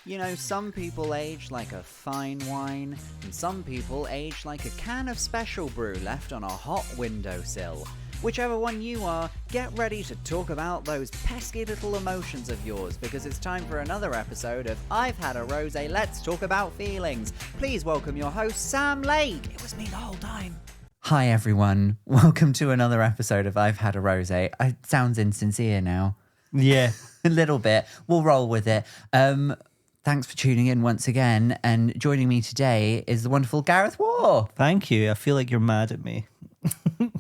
You know, some people age like a fine wine, and some people age like a can of special brew left on a hot windowsill. Whichever one you are, get ready to talk about those pesky little emotions of yours, because it's time for another episode of I've Had a Rosé, Let's Talk About Feelings. Please welcome your host, Sam Lake. It was me the whole time. Hi everyone, welcome to another episode of I've Had a Rosé. It sounds insincere now. Yeah. A little bit. We'll roll with it. Thanks for tuning in once again, and joining me today is the wonderful Gareth Waugh. Thank you. I feel like you're mad at me.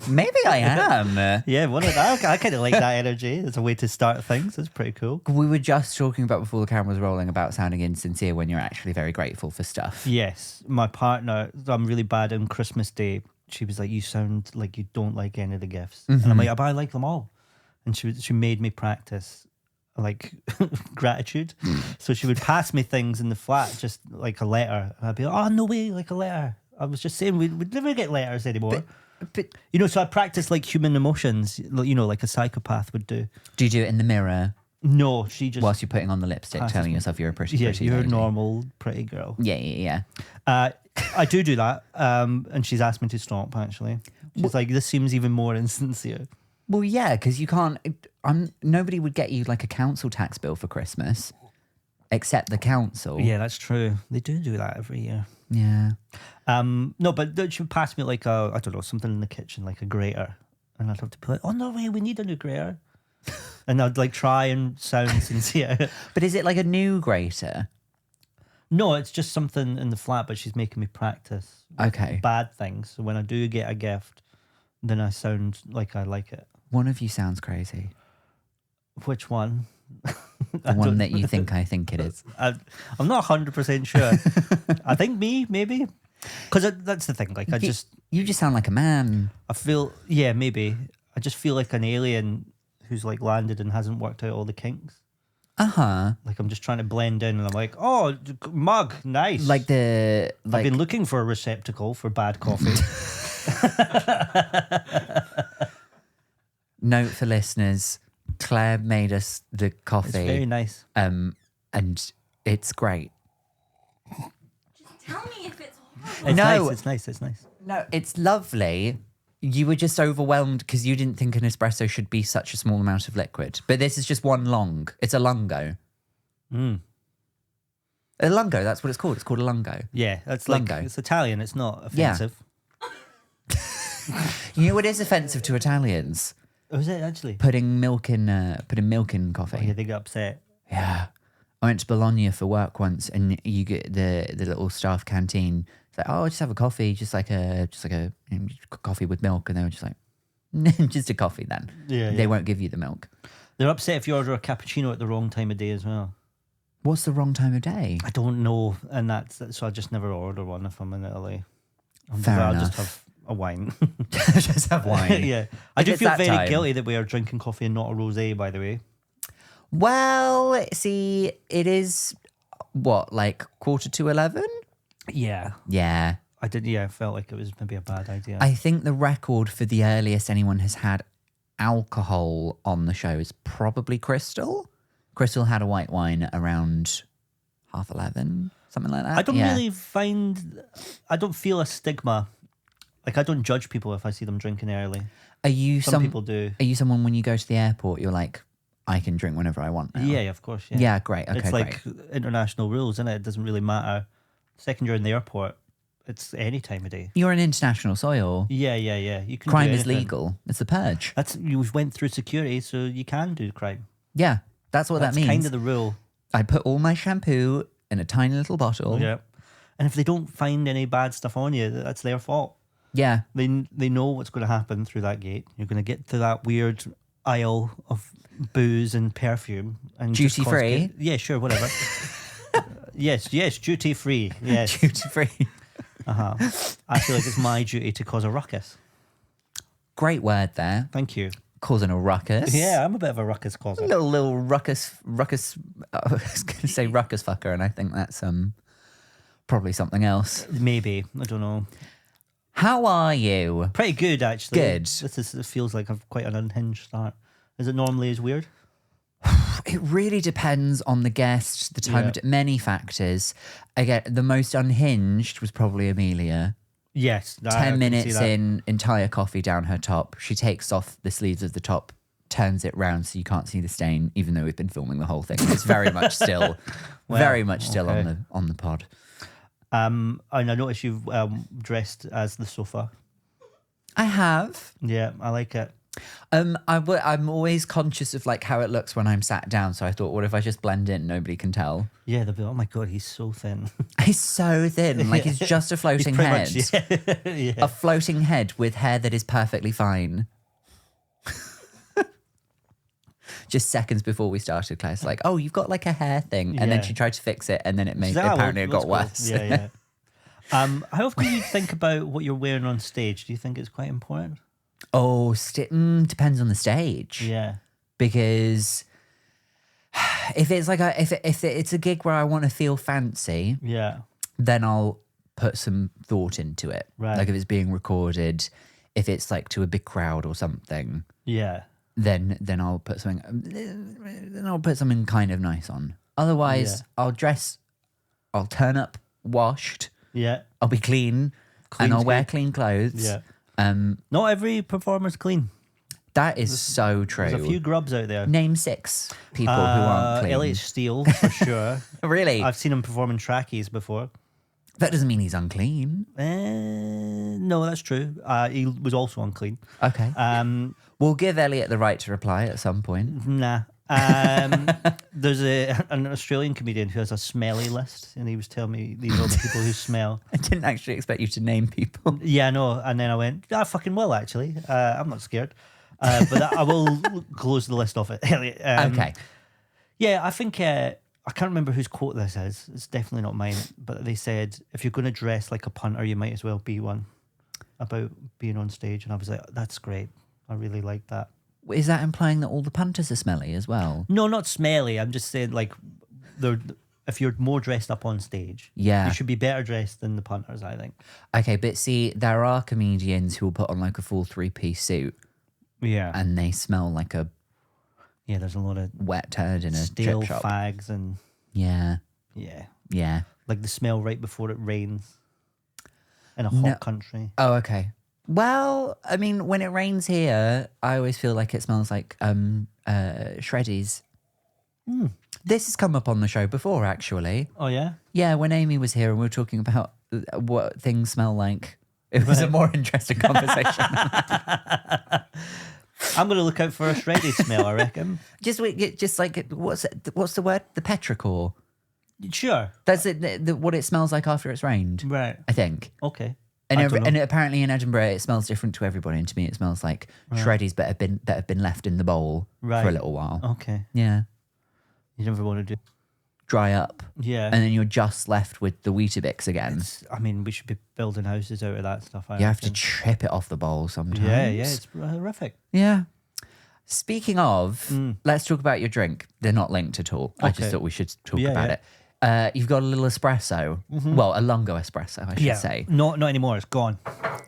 Maybe I am. Yeah, I kind of like that energy. It's a way to start things. It's pretty cool. We were just talking about before the camera was rolling about sounding insincere when you're actually very grateful for stuff. Yes. My partner, I'm really bad on Christmas Day. She was like, you sound like you don't like any of the gifts. And I'm like, but I like them all. And she made me practice like gratitude. So she would pass me things in the flat, just like a letter. And I'd be like, oh, no way, like a letter. I was just saying we'd never get letters anymore. But you know, so I practice like human emotions, you know, like a psychopath would do. do you do it in the mirror No, she just... whilst you're putting on the lipstick, telling yourself you're a pretty you're lady? a normal, pretty girl. Yeah. I do that, and she's asked me to stop, actually. She's like, this seems even more insincere. Well, yeah, because you can't... nobody would get you like a council tax bill for Christmas, except the council. Yeah, that's true. They do that every year. Yeah. No, but she would pass me like I don't know, something in the kitchen, like a grater. And I'd have to be like, oh, no way, we need a new grater. And I'd like try and sound sincere. But is it like a new grater? No, it's just something in the flat, but she's making me practice Okay. bad things. So when I do get a gift, then I sound like I like it. One of you sounds crazy. Which one? The one that you think I think it is. I'm not 100% sure. I think me, maybe. Because that's the thing. Like, You just sound like a man. I feel, yeah, maybe. I just feel like an alien who's like landed and hasn't worked out all the kinks. Uh-huh. Like, I'm just trying to blend in and I'm like, oh, mug, nice. Like the... I've been looking for a receptacle for bad coffee. Note for listeners, Claire made us the coffee. It's very nice. And it's great. Just tell me if it's horrible. It's No. nice, it's nice. No, it's lovely. You were just overwhelmed because you didn't think an espresso should be such a small amount of liquid. But this is just one long. It's a lungo. A lungo, that's what it's called. It's called a lungo. Yeah, that's like, Lungo. it's Italian, it's not offensive. You know what is offensive to Italians? Oh, is it actually? Putting milk in coffee. Oh, yeah, they get upset. Yeah. I went to Bologna for work once, and you get the little staff canteen. It's like, oh, just have a coffee, just like a coffee with milk, and they were just like, just a coffee then. Yeah, They yeah. won't give you the milk. They're upset if you order a cappuccino at the wrong time of day as well. What's the wrong time of day? I don't know, and so I just never order one if I'm in Italy. Fair I'll enough. just have a wine. Just have wine. Yeah, I If do it's feel that very time. guilty that we are drinking coffee and not a rosé. By the way, Well, see, it is what, like 11:45? yeah, Yeah. I did. Yeah, I felt like it was maybe a bad idea. I think the record for the earliest anyone has had alcohol on the show is probably Crystal. Crystal had a white wine around 11:30, something like that. I don't really find. I don't feel a stigma. Like, I don't judge people if I see them drinking early. Are you Some people do. Are you someone when you go to the airport, you're like, I can drink whenever I want now? Yeah, of course. Yeah, Yeah, great. Okay, it's like great. international rules, isn't it? It doesn't really matter. Second you're in the airport, it's any time of day. You're in international soil. Yeah. You can. Crime do is anything. legal. It's the purge. You went through security, so you can do crime. Yeah, that's what That's that means. kind of the rule. I put all my shampoo in a tiny little bottle. Yeah. And if they don't find any bad stuff on you, that's their fault. Yeah. They know what's going to happen through that gate. You're going to get to that weird aisle of booze and perfume and just Duty free? Yeah, sure, whatever. yes, duty free. Yes. Duty free. I feel like it's my duty to cause a ruckus. Great word there. Thank you. Causing a ruckus. Yeah, I'm a bit of a ruckus causer. Little ruckus. I was going to say ruckus fucker, and I think that's probably something else. Maybe. I don't know. How are you? Pretty good, actually. Good. It feels like I've quite an unhinged start. Is it normally as weird? It really depends on the guest, the time of day, many factors. Again, the most unhinged was probably Amelia. Yes. 10 minutes in, entire coffee down her top. She takes off the sleeves of the top, turns it round so you can't see the stain, even though we've been filming the whole thing. It's very much still, on the pod. And I noticed you've dressed as the sofa. I have. Yeah, I like it. I'm always conscious of like how it looks when I'm sat down. So I thought, what if I just blend in? Nobody can tell. Yeah, they'll be, oh my God, he's so thin. He's so thin. Like he's just a floating head. A floating head with hair that is perfectly fine. Just seconds before we started, Claire's like, oh, you've got like a hair thing. And then she tried to fix it and then it apparently it got worse. Yeah. How often do you think about what you're wearing on stage? Do you think it's quite important? Oh, depends on the stage. Yeah. Because if it's like if it's a gig where I want to feel fancy, then I'll put some thought into it. Right. Like if it's being recorded, if it's like to a big crowd or something. Yeah. Then I'll put something. Then I'll put something kind of nice on. Otherwise, I'll turn up washed. Yeah. I'll be clean and I'll wear clean clothes. Yeah. Not every performer's clean. That is so true. There's a few grubs out there. Name 6 people who aren't clean. Elliot Steele, for sure. Really? I've seen him perform in trackies before. That doesn't mean he's unclean. No, that's true. He was also unclean. Okay. We'll give Elliot the right to reply at some point. Nah. There's an Australian comedian who has a smelly list, and he was telling me these are the people who smell. I didn't actually expect you to name people. Yeah, no. And then I went, I fucking will, actually. I'm not scared. But I will close the list off it. Okay. Yeah, I think, I can't remember whose quote this is. It's definitely not mine. But they said, if you're going to dress like a punter, you might as well be one, about being on stage. And I was like, that's great. I really like that. Is that implying that all the punters are smelly as well? No, not smelly. I'm just saying, like, if you're more dressed up on stage, you should be better dressed than the punters, I think. Okay, but see, there are comedians who will put on like a full 3-piece suit. Yeah. And they smell like a there's a lot of wet turd in a stale chip shop. fags and Yeah. like the smell right before it rains in a hot country. Oh, okay. Well, I mean, when it rains here, I always feel like it smells like shreddies. This has come up on the show before, actually. Oh, yeah? Yeah, when Amy was here and we were talking about what things smell like. It was a more interesting conversation. I'm going to look out for a shreddy smell, I reckon. Just like, what's the word? The petrichor. Sure. That's it. What it smells like after it's rained. Right. I think. Okay. And apparently in Edinburgh it smells different to everybody. And to me, it smells like shreddies that have been left in the bowl for a little while. Okay. Yeah. You never want to do. Dry up. Yeah. And then you're just left with the Weetabix again. We should be building houses out of that stuff. You have to trip it off the bowl sometimes. Yeah, it's horrific. Yeah. Speaking of, let's talk about your drink. They're not linked at all. Okay. I just thought we should talk about it. You've got a little espresso. Well, a lungo espresso, I should say. Not anymore. It's gone.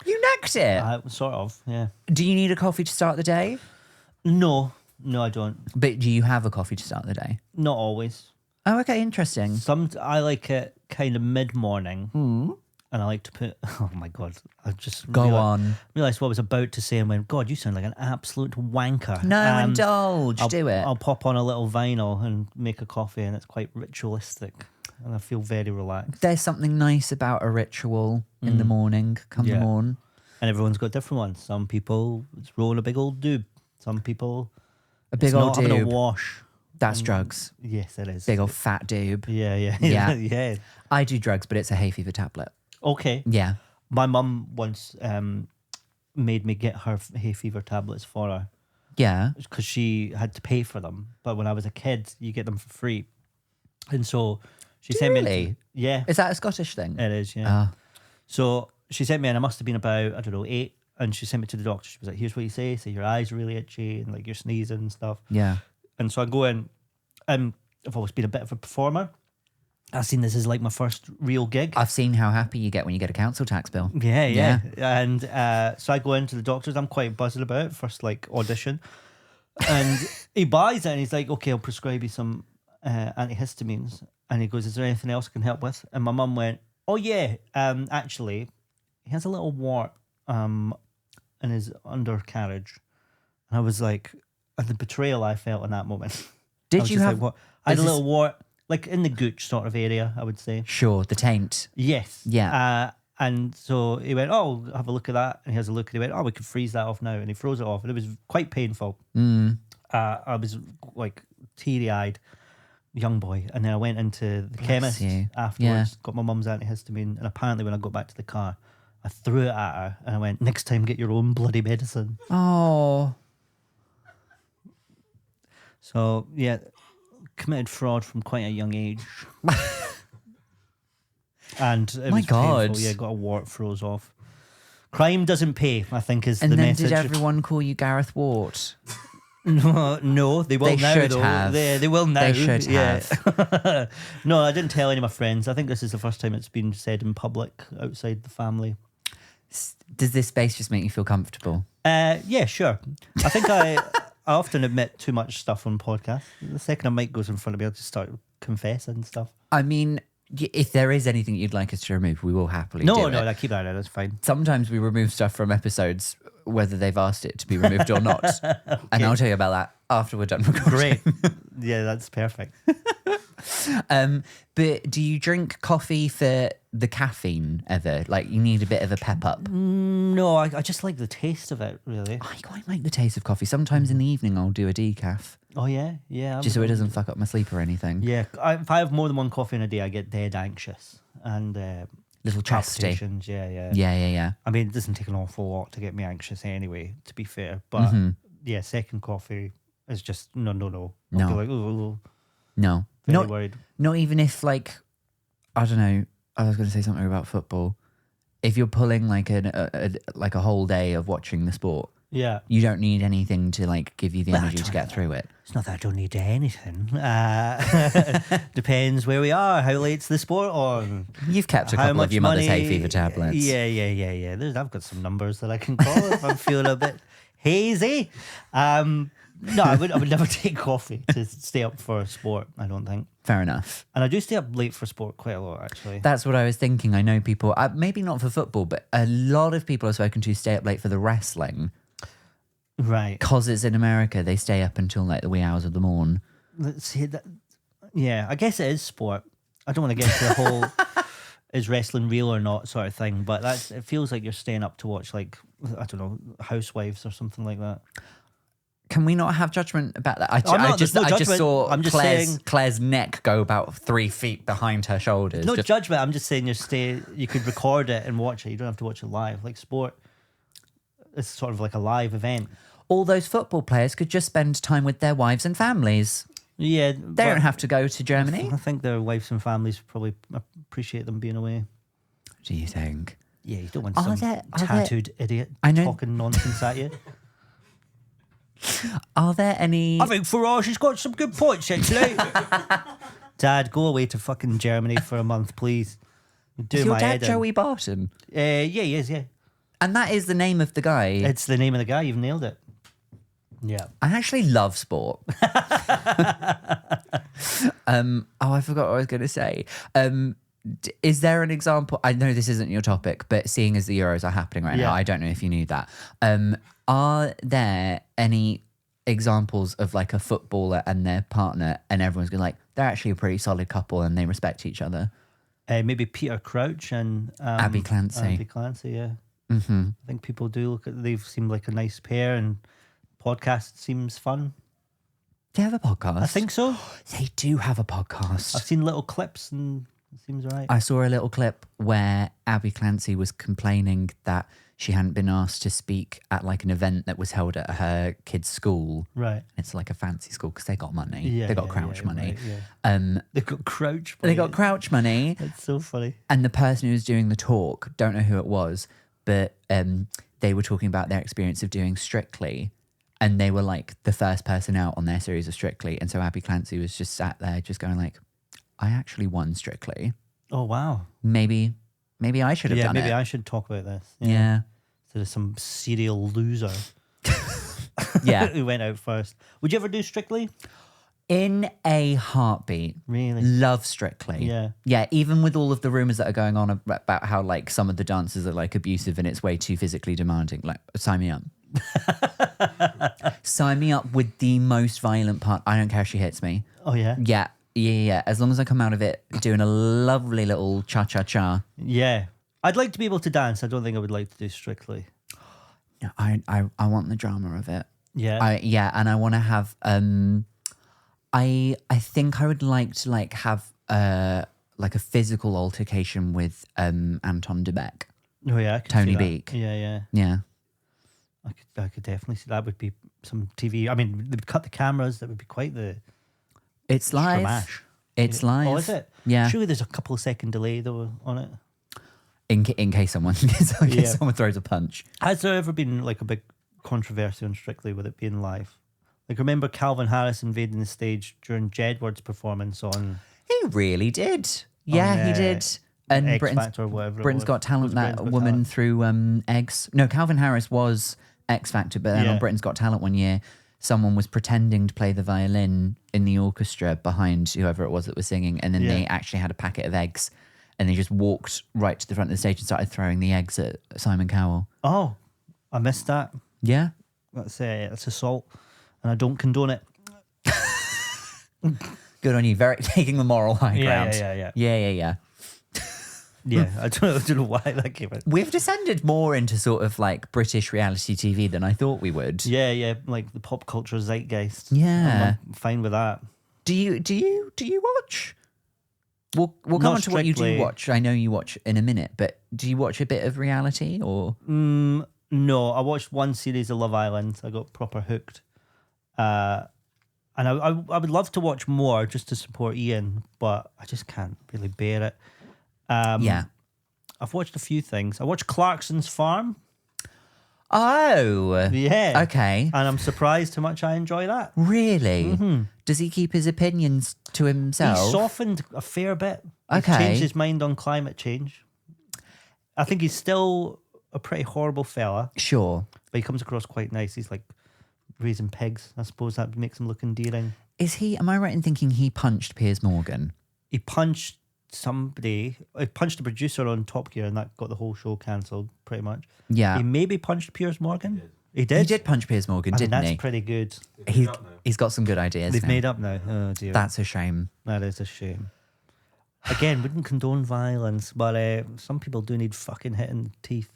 You necked it. Sort of, yeah. Do you need a coffee to start the day? No, I don't. But do you have a coffee to start the day? Not always. Oh, okay, interesting. I like it kind of mid-morning. And I like to put... Oh, my God. I just realised what I was about to say and went, God, you sound like an absolute wanker. No, indulge. Do it. I'll pop on a little vinyl and make a coffee, and it's quite ritualistic. And I feel very relaxed. There's something nice about a ritual in the morning, come the morn. And everyone's got different ones. Some people, it's rolling a big old doob. Some people, a big old doob. Having a wash. That's drugs. Yes, it is. Big old fat doob. Yeah. Yeah. I do drugs, but it's a hay fever tablet. Okay. Yeah. My mum once made me get her hay fever tablets for her. Yeah. Because she had to pay for them. But when I was a kid, you get them for free. And so she sent me... Yeah. Is that a Scottish thing? It is, yeah. So she sent me, and I must have been about, 8. And she sent me to the doctor. She was like, here's what you say your eyes are really itchy and like you're sneezing and stuff. Yeah. And so I go in, and I've always been a bit of a performer. I've seen this as like my first real gig. I've seen how happy you get when you get a council tax bill. Yeah. And so I go into the doctors. I'm quite buzzing about it, first like audition. And he buys it and he's like, okay, I'll prescribe you some antihistamines. And he goes, is there anything else I can help with? And my mum went, oh yeah, actually, he has a little wart in his undercarriage. And I was like, the betrayal I felt in that moment. Did you have? Like, what? I had a little wart, like in the gooch sort of area, I would say. Sure, the taint. Yes. Yeah. And so he went, oh, have a look at that. And he has a look and he went, oh, we could freeze that off now. And he froze it off. And it was quite painful. I was like teary-eyed young boy. And then I went into the chemist afterwards, got my mum's antihistamine. And apparently when I got back to the car, I threw it at her and I went, next time get your own bloody medicine. Oh. So, yeah, committed fraud from quite a young age. And it was painful. Yeah, got a wart froze off. Crime doesn't pay, I think, is the message. And then did everyone call you Gareth Waugh? No, they will They now, should though. have. They will now. They should have. No, I didn't tell any of my friends. I think this is the first time it's been said in public outside the family. Does this space just make you feel comfortable? Yeah, sure. I think I often admit too much stuff on podcasts. The second a mic goes in front of me, I'll just start confessing stuff. I mean, if there is anything you'd like us to remove, we will happily do it. No, keep that in. That's fine. Sometimes we remove stuff from episodes, whether they've asked it to be removed or not. And I'll tell you about that after we're done recording. Great. Yeah, that's perfect. But do you drink coffee for the caffeine ever? Like, you need a bit of a pep up? No, I just like the taste of it, really. I quite like the taste of coffee. Sometimes in the evening, I'll do a decaf. Oh, yeah? Yeah. Just so it doesn't fuck up my sleep or anything. Yeah, if I have more than one coffee in a day, I get dead anxious. And Little chesty. palpitations, yeah. Yeah. I mean, it doesn't take an awful lot to get me anxious anyway, to be fair. But yeah, second coffee is just no. I'll be like, oh, No. very worried. Not even if, like, I don't know, I was going to say something about football. If you're pulling like a whole day of watching the sport, Yeah. you don't need anything to like give you the energy to get through it. It's not that I don't need anything. Depends where we are, how late's the sport on. You've kept a How couple of much your mother's money- hay fever tablets. Yeah. I've got some numbers that I can call if I'm feeling a bit hazy. No, I would never take coffee to stay up for sport, I don't think. Fair enough. And I do stay up late for sport quite a lot, actually. That's what I was thinking. I know people, maybe not for football, but a lot of people I've spoken to stay up late for the wrestling. Right. Because it's in America, they stay up until like the wee hours of the morn. Let's see that. Yeah, I guess it is sport. I don't want to get into the whole is wrestling real or not sort of thing, but it feels like you're staying up to watch, like, I don't know, Housewives or something like that. Can we not have judgment about that? I there's no just judgment. saw I'm just Claire's, saying- Claire's neck go about 3 feet behind her shoulders. No Just- judgment. I'm just saying you could record it and watch it. You don't have to watch it live. Like sport, it's sort of like a live event. all those football players could just spend time with their wives and families. Yeah. They don't have to go to Germany. I think their wives and families probably appreciate them being away. Do you think? Yeah, you don't want Are some there- tattooed idiot I know- talking nonsense at you. Are there any... I think Farage has got some good points, actually. Dad, go away to fucking Germany for a month, please. Do Is your my dad head in. Joey Barton? Yeah, he is, yeah. And that is the name of the guy. It's the name of the guy. You've nailed it. Yeah. I actually love sport. I forgot what I was going to say. Is there an example? I know this isn't your topic, but seeing as the Euros are happening right now, I don't know if you knew that. Are there any examples of like a footballer and their partner, and everyone's going like, they're actually a pretty solid couple and they respect each other? Maybe Peter Crouch and Abby Clancy. Abby Clancy, yeah. Mm-hmm. I think people do look at. They've seemed like a nice pair, and podcast seems fun. Do they have a podcast? I think so. They do have a podcast. I've seen little clips, and it seems alright. I saw a little clip where Abby Clancy was complaining that she hadn't been asked to speak at like an event that was held at her kid's school. Right. It's like a fancy school because they got money. Yeah, they got yeah, Crouch yeah, money. right, yeah. They've got Crouch. They got Crouch money. It's so funny. And the person who was doing the talk, don't know who it was, but they were talking about their experience of doing Strictly. And they were like the first person out on their series of Strictly. And so Abby Clancy was just sat there just going like, I actually won Strictly. Oh, wow. Maybe I should have done it. Maybe I should talk about this. Yeah. Instead of some serial loser. Yeah. who went out first. Would you ever do Strictly? In a heartbeat. Really? Love Strictly. Yeah. Yeah, even with all of the rumors that are going on about how like some of the dancers are like abusive and it's way too physically demanding. Like, sign me up. Sign me up with the most violent part. I don't care if she hits me. Oh, yeah? Yeah. As long as I come out of it doing a lovely little cha-cha-cha. Yeah. I'd like to be able to dance. I don't think I would like to do Strictly. I want the drama of it. Yeah. And I want to have I think I would like to like have like a physical altercation with Anton de Beek. Oh, yeah. I could Tony see that. Beak. Yeah. Yeah. I could definitely see that would be some TV. I mean, they'd cut the cameras. That would be quite the It's live. stramash. It's live. Oh, is it? Yeah. Surely there's a couple of second delay though on it. In case someone someone throws a punch. Has there ever been like a big controversy on Strictly with it being live? Like, remember Calvin Harris invading the stage during Jedward's performance on He really did. Yeah, he did. And X Britain's, Factor or whatever. Britain's Got Talent, Was that Britain's Got woman Talent? through eggs. No, Calvin Harris was X Factor, but then Yeah. on Britain's Got Talent one year, someone was pretending to play the violin in the orchestra behind whoever it was that was singing, and then Yeah. they actually had a packet of eggs, and they just walked right to the front of the stage and started throwing the eggs at Simon Cowell. Oh, I missed that. Yeah. That's assault, and I don't condone it. Good on you. Very taking the moral high ground. Yeah. Yeah. Yeah, I don't know why that came out. We've descended more into sort of like British reality TV than I thought we would. Yeah, like the pop culture zeitgeist. Yeah. I'm fine with that. Do you watch? We'll come Not on to what you do strictly. watch. I know you watch in a minute, but do you watch a bit of reality or? No, I watched one series of Love Island. I got proper hooked. And I would love to watch more just to support Ian, but I just can't really bear it. Yeah. I've watched a few things. I watched Clarkson's Farm. Oh. Yeah. Okay. And I'm surprised how much I enjoy that. Really? Does he keep his opinions to himself? He's softened a fair bit. He's Okay. changed his mind on climate change. I think he's still a pretty horrible fella, Sure. but he comes across quite nice. He's like raising pigs. I suppose that makes him look endearing. Is he? Am I right in thinking he punched Piers Morgan? He punched somebody. He punched the producer on Top Gear, and that got the whole show cancelled, pretty much. Yeah. He maybe punched Piers Morgan. He He did. did punch Piers Morgan, I mean, didn't that's he? pretty good. He's got some good ideas. They've now. made up now. Oh dear. That's a shame. That is a shame. Again, wouldn't condone violence, but some people do need fucking hitting teeth.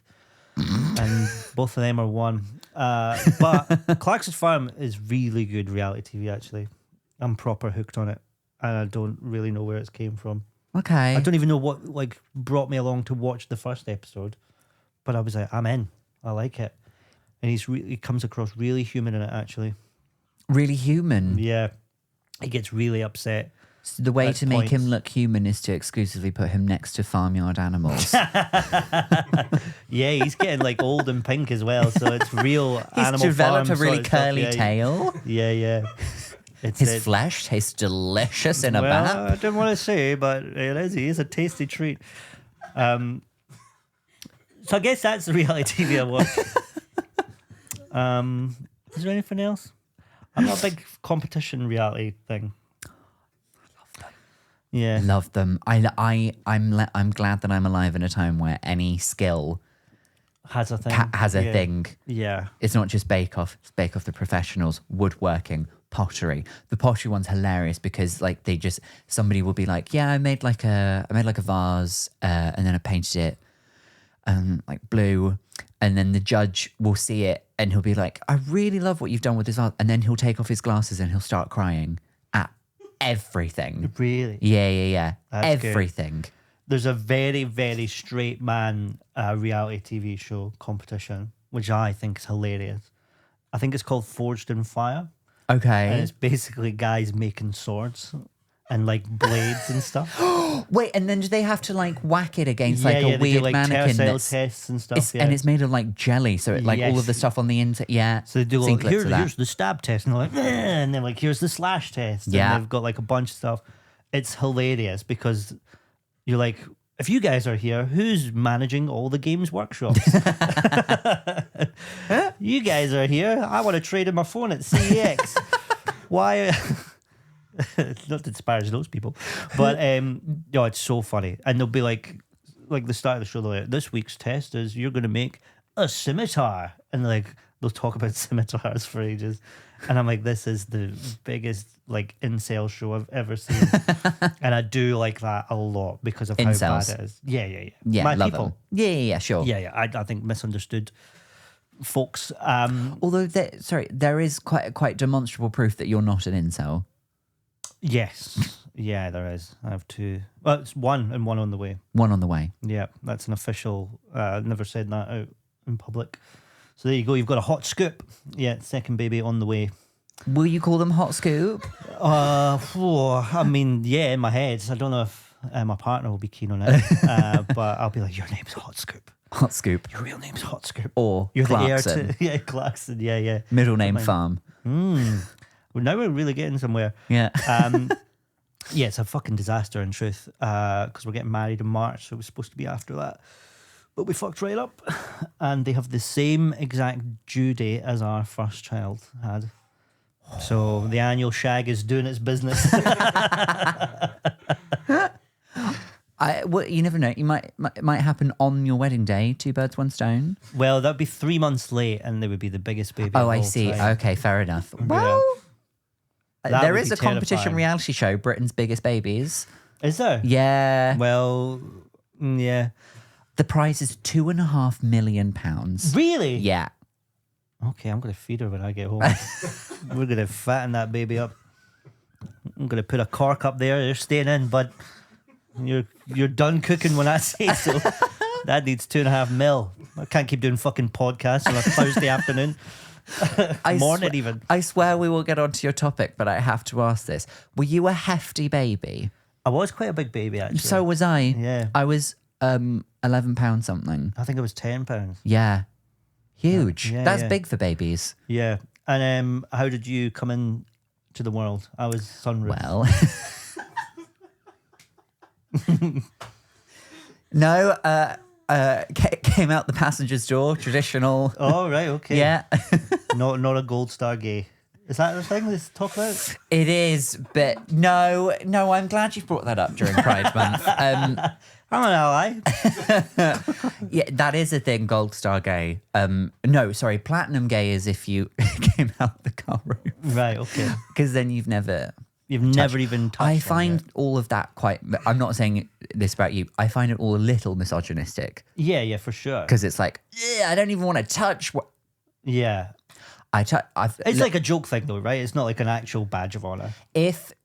And both of them are one. But Clarkson's Farm is really good reality TV, actually. I'm proper hooked on it. And I don't really know where it came from. Okay. I don't even know what like brought me along to watch the first episode. But I was like, I'm in. I like it. And he comes across really human in it, actually. Really human. Yeah. He gets really upset. So the way At to make him points. look human is to exclusively put him next to farmyard animals. Yeah, he's getting like old and pink as well, so it's real He's Animal developed Farm a really sort of stuff. curly Yeah, tail. Yeah. It's His flesh tastes delicious in a well, bath. I didn't want to say, but he is a tasty treat. So I guess that's the reality TV I watch. Is there anything else? I'm not a big competition reality thing. Yeah. Love them. I'm glad that I'm alive in a time where any skill Has a thing. has a Yeah. thing. Yeah. It's not just Bake Off. It's Bake Off the professionals, woodworking, pottery. The pottery one's hilarious because like somebody will be like, yeah, I made like a vase and then I painted it like blue, and then the judge will see it and he'll be like, I really love what you've done with this vase, and then he'll take off his glasses and he'll start crying at everything. Really? Yeah. That's good. Everything. There's a very, very straight man reality TV show competition, which I think is hilarious. I think it's called Forged in Fire. And Okay. it's basically guys making swords and like blades and stuff. Wait, and then do they have to like whack it against yeah, like they a do weird like mannequin tensile that's tests and stuff. and it's made of like jelly, so it, like all of the Yes. stuff on the inside. Yeah. So they do Seen like, clips of that. here's the stab test, and they're like, and then like here's the slash test. Yeah. And they've got like a bunch of stuff. It's hilarious because you're like, if you guys are here, who's managing all the games workshops? You guys are here. I want to trade in my phone at CEX. Why? Not to disparage those people, but it's so funny. And they'll be like the start of the show, they're like, this week's test is you're going to make a scimitar. And they'll talk about scimitars for ages. And I'm like, this is the biggest incel show I've ever seen. And I do like that a lot because of Incels. how bad it is. Yeah. Yeah, My love people. them. Yeah, sure. Yeah. I think misunderstood folks. Although, there is quite demonstrable proof that you're not an incel. Yes. Yeah, there is. I have two. Well, it's one and one on the way. One on the way. Yeah, that's an official. Never said that out in public. So there you go. You've got a hot scoop. Yeah, second baby on the way. Will you call them hot scoop? I mean, yeah, in my head. I don't know if my partner will be keen on it, but I'll be like, your name's Hot Scoop. Hot Scoop. Your real name's Hot Scoop. Or You're Clarkson. the heir to... Yeah, Clarkson. Yeah. Middle name Mine. Farm. Well, now we're really getting somewhere. Yeah. Yeah, it's a fucking disaster in truth, because we're getting married in March, so it was supposed to be after that. But we fucked right up, and they have the same exact due date as our first child had. So the annual shag is doing its business. Well, you never know. It might happen on your wedding day. 2 birds, 1 stone. Well, that'd be 3 months late, and they would be the biggest baby. Oh, of I all see. time. Okay, fair enough. Well, That there would is be a competition terrifying. reality show, Britain's Biggest Babies. Is there? Yeah. Well, yeah. The prize is £2.5 million. Really? Yeah. Okay, I'm going to feed her when I get home. We're going to fatten that baby up. I'm going to put a cork up there. You're staying in, bud. You're done cooking when I say so. That needs 2.5 mil. I can't keep doing fucking podcasts on a Thursday afternoon. Morning even. I swear we will get onto your topic, but I have to ask this. Were you a hefty baby? I was quite a big baby, actually. So was I. Yeah. I was £11 something. I think it was £10. Yeah. Huge. Yeah, That's yeah. big for babies. Yeah. And how did you come in to the world? I was sunroof. Well. No, came out the passenger's door, traditional. Oh, right, okay. Yeah. Not a gold star gay. Is that the thing let's talk about? It is, but no, I'm glad you brought that up during Pride Month. I'm an ally. Yeah, that is a thing, gold star gay. No, sorry, platinum gay is if you came out the car room. Right, okay. Because then you've never even touched I one find yet. all of that quite, I'm not saying this about you, I find it all a little misogynistic. Yeah, for sure. Because it's like, yeah, I don't even want to touch what Yeah. It's Like a joke thing though, right? It's not like an actual badge of honor.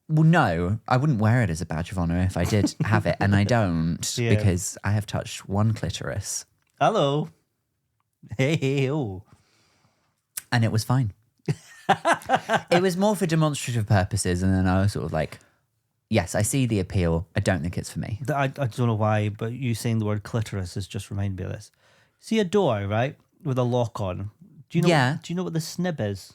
No, I wouldn't wear it as a badge of honor if I did have it, and I don't Yeah. because I have touched one clitoris Hello. Hey, oh. and it was fine. It was more for demonstrative purposes, and then I was sort of like, yes, I see the appeal. I don't think it's for me. I don't know why, but you saying the word clitoris has just reminded me of this. See a door, right? With a lock on. Do you know? Yeah. Do you know what the snib is?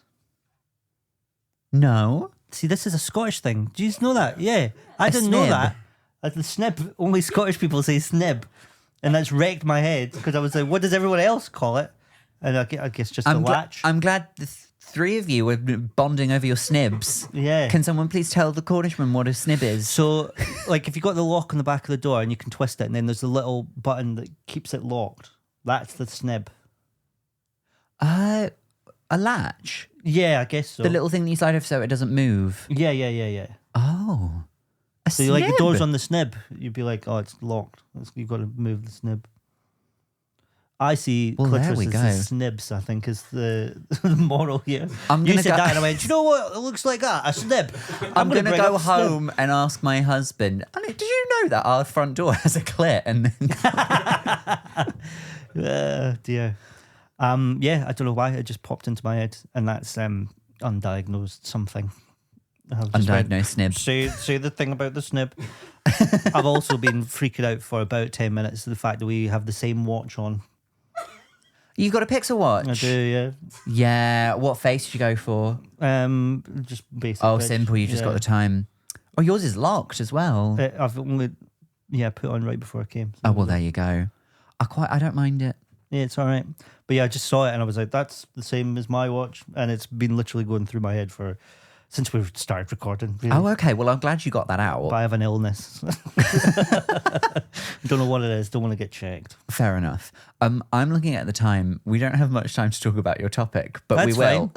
No. See, this is a Scottish thing. Do you just know that? Yeah. I A didn't know snib? that. The snib, only Scottish people say snib. And that's wrecked my head because I was like, what does everyone else call it? And I guess just a latch. I'm glad the three of you were bonding over your snibs. Yeah. Can someone please tell the Cornishman what a snib is? So, like, if you got the lock on the back of the door and you can twist it, and then there's a little button that keeps it locked, that's the snib. A latch. Yeah, I guess so. The little thing that you slide over so it doesn't move. Yeah. Oh. A So, like, the snib? door's on the snib. You'd be like, oh, it's locked. You've got to move the snib. I see Well, there clitoris we as go. the snibs, I think, is the moral here. I'm You gonna said go- that and I went, do you know what? It looks like that, a snib. I'm gonna going to bring go up snib. home and ask my husband, did you know that our front door has a clit? And then Dear. Yeah, I don't know why it just popped into my head, and that's undiagnosed something. I've just went, undiagnosed snib. Say the thing about the snib. I've also been freaking out for about 10 minutes at the fact that we have the same watch on. You've got a Pixel watch? I do, yeah. Yeah. What face did you go for? Just basic. Oh, bitch. simple. You just got the time. Oh, yours is locked as well. I've only put on right before I came. Oh, well, there you go. I don't mind it. Yeah, it's all right. But yeah, I just saw it and I was like, that's the same as my watch. And it's been literally going through my head since we've started recording. Really. Oh, okay. Well, I'm glad you got that out. But I have an illness. Don't know what it is. Don't want to get checked. Fair enough. I'm looking at the time. We don't have much time to talk about your topic, but That's we will.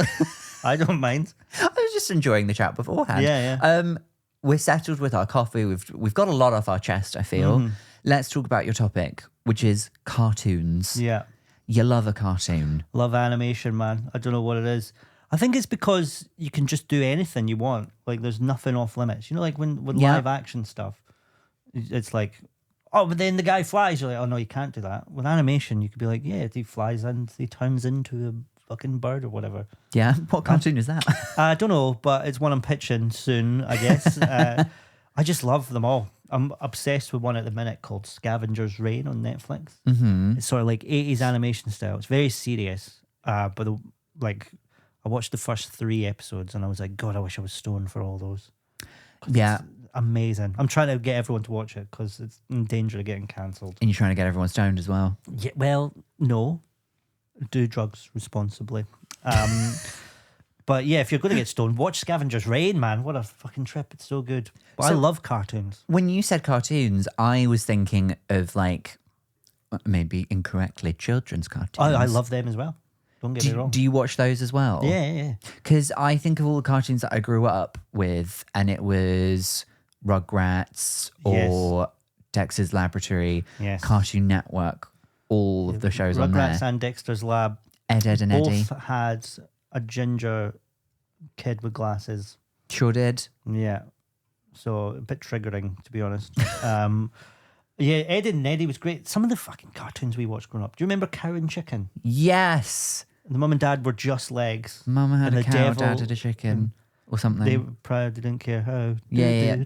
I don't mind. I was just enjoying the chat beforehand. Yeah. We're settled with our coffee. We've got a lot off our chest, I feel. Let's talk about your topic, which is cartoons. Yeah. You love a cartoon. Love animation, man. I don't know what it is. I think it's because you can just do anything you want. Like, there's nothing off limits. You know, like when live action stuff, it's like, oh, but then the guy flies. You're like, oh, no, you can't do that. With animation, you could be like, yeah, he flies and he turns into a fucking bird or whatever. Yeah? What cartoon is that? I don't know, but it's one I'm pitching soon, I guess. I just love them all. I'm obsessed with one at the minute called Scavenger's Reign on Netflix. It's sort of like 80s animation style. It's very serious, but I watched the first 3 episodes and I was like, God, I wish I was stoned for all those. Yeah. It's amazing. I'm trying to get everyone to watch it because it's in danger of getting cancelled. And you're trying to get everyone stoned as well. Yeah, well, no. Do drugs responsibly. But yeah, if you're going to get stoned, watch Scavenger's Reign, man. What a fucking trip. It's so good. But I love cartoons. When you said cartoons, I was thinking of like, maybe incorrectly, children's cartoons. I love them as well. Don't get me wrong. Do you watch those as well? Yeah. Because I think of all the cartoons that I grew up with, and it was Rugrats or Dexter's Laboratory, Cartoon Network, all of the shows on there. Rugrats and Dexter's Lab. Ed, and Eddie. Both had a ginger kid with glasses. Sure did. Yeah. So a bit triggering, to be honest. Yeah, Ed and Eddie was great. Some of the fucking cartoons we watched growing up. Do you remember Cow and Chicken? Yes. The mum and dad were just legs. Mama had And a the cow, devil- dad had a chicken. Or something. They were proud, they didn't care how. Yeah.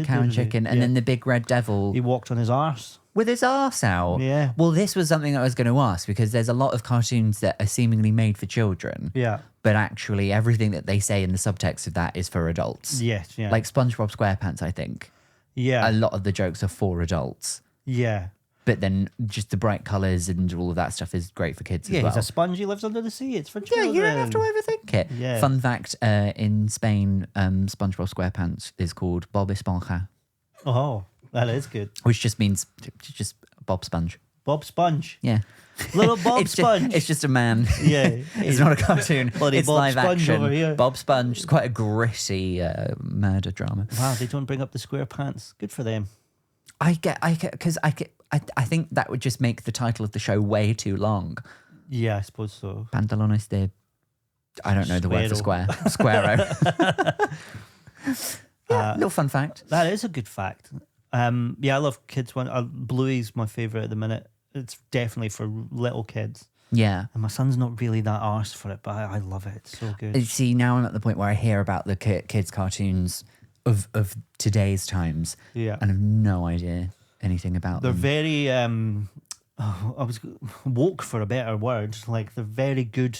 Cow and chicken. And then the big red devil He walked on his arse. with his arse out. Yeah. Well, this was something I was going to ask, because there's a lot of cartoons that are seemingly made for children. Yeah. But actually everything that they say in the subtext of that is for adults. Yes, yeah. Like SpongeBob SquarePants, I think. yeah. A lot of the jokes are for adults. Yeah. But then just the bright colours and all of that stuff is great for kids Yeah, as well. he's a sponge, he lives under the sea. It's for Yeah, children. you don't have to overthink it. Yeah. Fun fact, in Spain, SpongeBob SquarePants is called Bob Esponja, Oh, that is good. which just means just Bob Sponge. Bob Sponge. Yeah. Little Bob it's Sponge. it's just a man. Yeah. It's not a cartoon. Bloody It's Bob live Sponge action. over here. Bob Sponge. It's quite a gritty murder drama. Wow, they don't bring up the square pants. Good for them. I think that would just make the title of the show way too long. Yeah, I suppose so. Pantalones de... I don't know the word for square. Squero. Yeah, little fun fact. That is a good fact. Yeah, I love kids one. Bluey's my favourite at the minute. It's definitely for little kids. Yeah. And my son's not really that arse for it, but I love it. It's so good. See, now I'm at the point where I hear about the kids' cartoons of today's times, Yeah. and I have no idea anything about They're them. very I was woke for a better word. Like, they're very good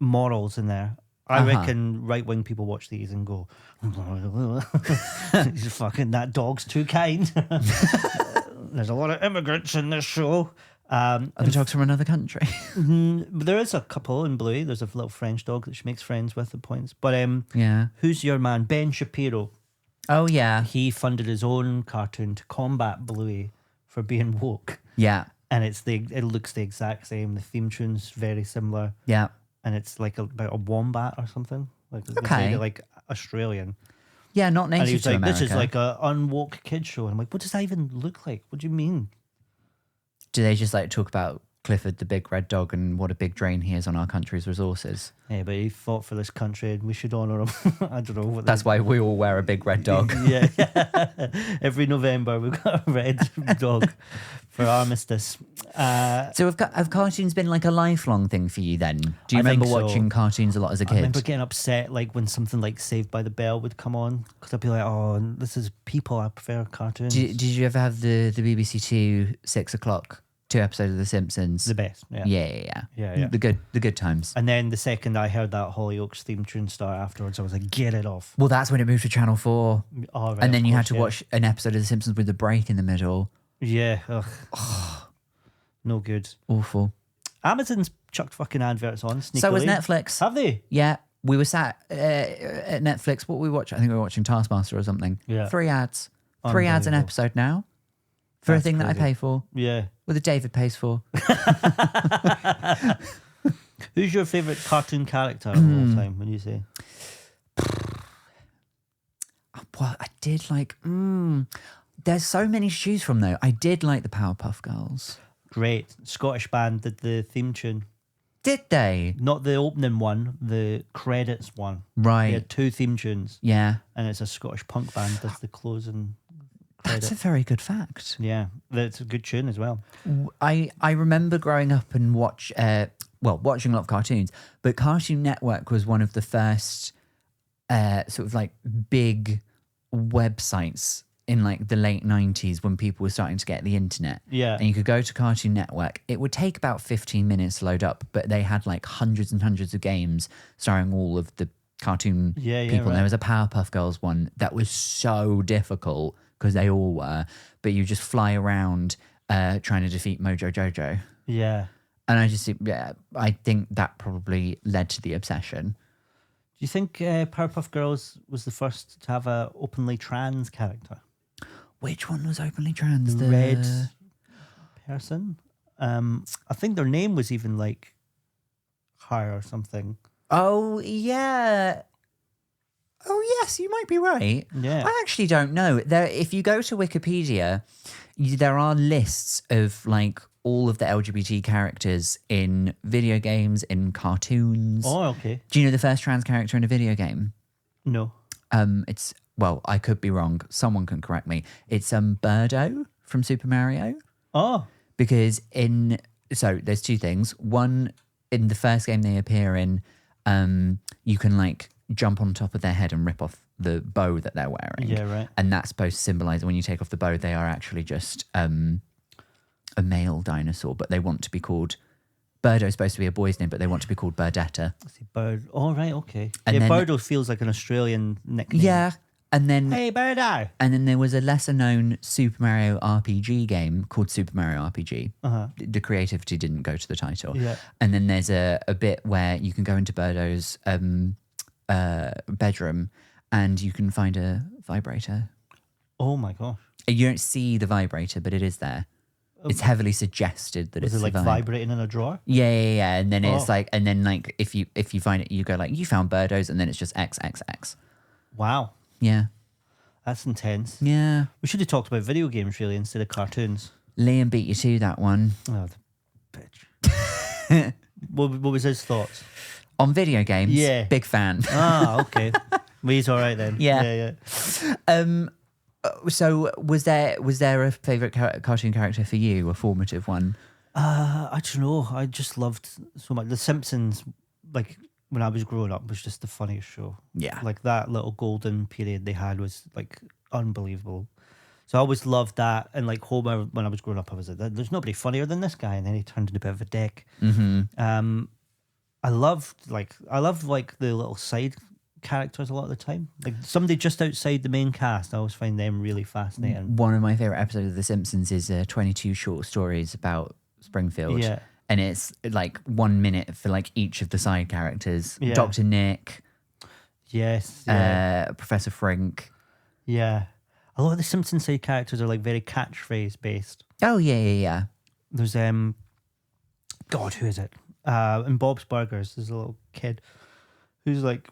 morals in there. I reckon right wing people watch these and go, fucking that dog's too kind. There's a lot of immigrants in this show. Are the dogs from another country? There is a couple in Bluey. There's a little French dog that she makes friends with at points. But Yeah. who's your man? Ben Shapiro. Oh, yeah. He funded his own cartoon to combat Bluey for being woke. Yeah. And it looks the exact same. The theme tune's very similar. Yeah. And it's like about a wombat or something. Like, it's Okay. like Australian. Yeah, not And native he was to like, America. this is like a unwoke kid show. And I'm like, what does that even look like? What do you mean? Do they just like talk about Clifford the big red dog and what a big drain he is on our country's resources? Yeah, but he fought for this country and we should honour him. I don't know. That's why we all wear a big red dog. Yeah. Every November we've got a red dog for armistice. So have cartoons been like a lifelong thing for you then? Do you I think remember so. watching cartoons a lot as a I remember kid? getting upset like when something like Saved by the Bell would come on, because I'd be like, oh, this is people, I prefer cartoons. Did you ever have the BBC Two 6 o'clock 2 episodes of The Simpsons? The best, yeah. Yeah. Yeah. The good times. And then the second I heard that Hollyoaks theme tune start afterwards, I was like, get it off. Well, that's when it moved to Channel 4. All right, And then of you had course, to yeah. watch an episode of The Simpsons with a break in the middle. Yeah. Ugh. No good. Awful. Amazon's chucked fucking adverts on. Sneakily. So was Netflix. Have they? Yeah, we were sat at Netflix. What were we watching? I think we were watching Taskmaster or something. Yeah. 3 ads. 3 ads an Unbelievable. episode now. For a That's thing that I crazy. pay for. Yeah. Well, that David pays for. Who's your favourite cartoon character of all time, would you say? Well, I did like... there's so many to choose from, though. I did like the Powerpuff Girls. Great. Scottish band did the theme tune. Did they? Not the opening one, the credits one. They Right. had 2 theme tunes, Yeah. and it's a Scottish punk band does the closing credit. That's a very good fact. Yeah, that's a good tune as well. I remember growing up and watching a lot of cartoons, but Cartoon Network was one of the first sort of like big websites in like the late 90s when people were starting to get the internet. Yeah. And you could go to Cartoon Network. It would take about 15 minutes to load up, but they had like hundreds and hundreds of games starring all of the cartoon Yeah, people. And right. there was a Powerpuff Girls one that was so difficult because they all were, but you just fly around trying to defeat Mojo Jojo. Yeah. And I think that probably led to the obsession. Do you think Powerpuff Girls was the first to have a openly trans character? Which one was openly trans? The red person? I think their name was even like her or something. Oh, yeah. Oh, yes, you might be right. Yeah. I actually don't know. If you go to Wikipedia, there are lists of like all of the LGBT characters in video games, in cartoons. Oh, okay. Do you know the first trans character in a video game? No. It's, well, I could be wrong. Someone can correct me. It's Birdo from Super Mario. Oh. Because so there's 2 things. One, in the first game they appear in, you can like jump on top of their head and rip off the bow that they're wearing. Yeah, right. And that's supposed to symbolize when you take off the bow, they are actually just a male dinosaur, but they want to be called... Birdo is supposed to be a boy's name, but they want to be called Birdetta. I see Bird. Oh, right, okay. And yeah, then- Birdo feels like an Australian nickname. Yeah. And then... Hey, Birdo. And then there was a lesser-known Super Mario RPG game called Super Mario RPG. Uh-huh. The creativity didn't go to the title. Yeah. And then there's a bit where you can go into Birdo's bedroom and you can find a vibrator. Oh, my gosh. You don't see the vibrator, but it is there. It's heavily suggested that Was it's it like a vibrating in a drawer? Yeah. And then it's Oh. like, and then like if you find it, you go like, you found Birdo's, and then it's just XXX. Wow. Yeah. That's intense. Yeah. We should have talked about video games, really, instead of cartoons. Liam beat you to that one. Oh, the bitch. what was his thoughts? On video games, Yeah. big fan. Ah, okay. Well, he's all right then. Yeah. So was there a favourite cartoon character for you, a formative one? I don't know. I just loved so much. The Simpsons, like when I was growing up, was just the funniest show. Yeah. Like that little golden period they had was like unbelievable. So I always loved that. And like Homer, when I was growing up, I was like, there's nobody funnier than this guy. And then he turned into a bit of a dick. Mm-hmm. I loved like the little side characters a lot of the time. Like somebody just outside the main cast, I always find them really fascinating. One of my favourite episodes of The Simpsons is 22 short stories about Springfield. Yeah. And it's like 1 minute for like each of the side characters. Yeah. Dr. Nick, Yes. Yeah. Professor Frink. Yeah. A lot of the Simpsons side characters are like very catchphrase based. Oh, yeah. There's God, who is it? In Bob's Burgers, there's a little kid who's like,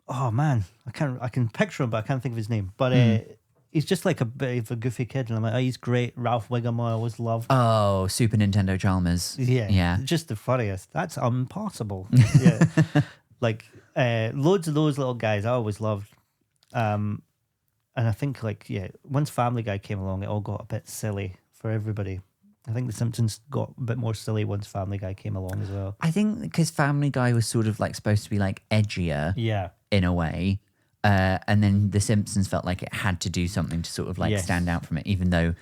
oh man, I can picture him, but I can't think of his name. But he's just like a bit of a goofy kid, and I'm like, oh, he's great. Ralph Wiggum, I always loved. Oh, Super Nintendo Chalmers. Yeah, just the funniest. That's impossible. Yeah, like loads of those little guys I always loved. And I think once Family Guy came along, it all got a bit silly for everybody. I think The Simpsons got a bit more silly once Family Guy came along as well. I think because Family Guy was sort of like supposed to be like edgier Yeah. in a way. And then The Simpsons felt like it had to do something to sort of like Yes. stand out from it, even though